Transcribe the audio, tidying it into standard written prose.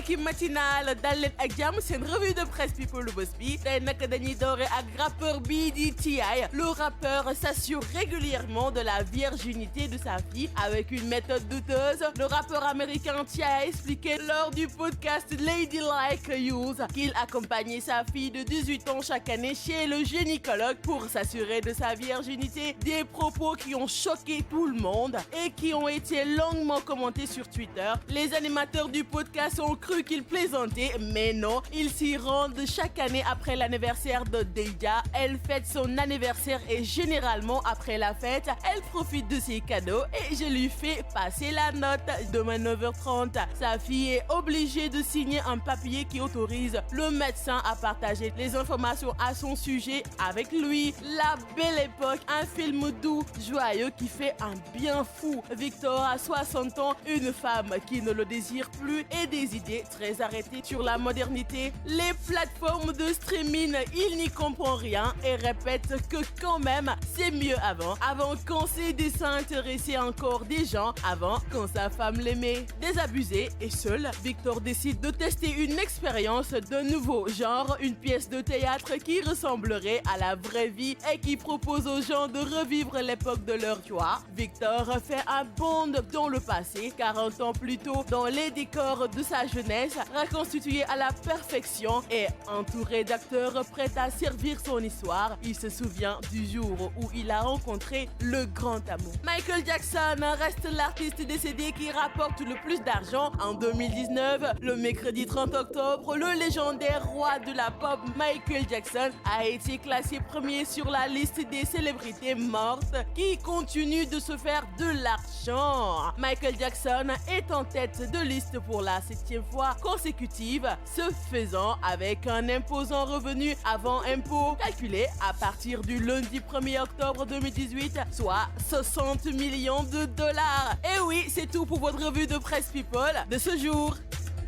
équipe matinale dal leen ak jàmm seen revue de presse people lu bés bi tey nag dañuy doore ak rappeur bii di T.I. Le rappeur s'assure régulièrement de la virginité de sa fille avec une méthode douteuse. Le rappeur américain T.I. a expliqué lors du podcast Ladylike Use qu'il accompagnait sa fille de 18 ans chaque année chez le gynécologue pour s'assurer de sa virginité. Des propos qui ont choqué tout le monde et qui ont été longuement commentés sur Twitter. Les animateurs du podcast ont cru qu'il plaisantait, mais non, ils s'y rendent chaque année après l'anniversaire de Deja. Elle fête son anniversaire et généralement après la fête, elle profite de ses cadeaux et je lui fais passer la note. Demain 9h30, sa fille est obligée de signer un papier qui autorise le médecin à partager les informations à son sujet avec lui. La Belle Époque, un film doux, joyeux qui fait un bien fou. Victor a 60 ans, une femme qui ne le désire plus et des idées très arrêtées sur la modernité. Les plateformes de streaming, il n'y comprend rien et répète que quand même, c'est mieux avant quand ses dessins intéressaient encore des gens, avant quand sa femme l'aimait. Désabusé et seul, Victor décide de tester une expérience de nouveau genre, une pièce de théâtre qui ressemblerait à la vraie vie et qui propose aux gens de revivre l'époque de leur joie. Victor fait un bond dans le passé, 40 ans plus tôt, dans les décors de sa jeunesse, reconstitué à la perfection et entouré d'acteurs prêts à servir son histoire. Il se souvient du jour où il a rencontré le grand amour. Michael Jackson reste l'artiste décédé qui rapporte le plus d'argent. En 2019, le mercredi 30 octobre, le légendaire roi de la pop Michael Jackson a été classé premier sur la liste des célébrités mortes qui continuent de se faire de l'argent. Michael Jackson est en tête de liste pour la 7e fois consécutive, ce faisant avec un imposant revenu avant impôt calculé à partir du lundi 1er octobre 2018, soit 60 millions de dollars. Et oui, c'est tout pour votre revue de presse people de ce jour.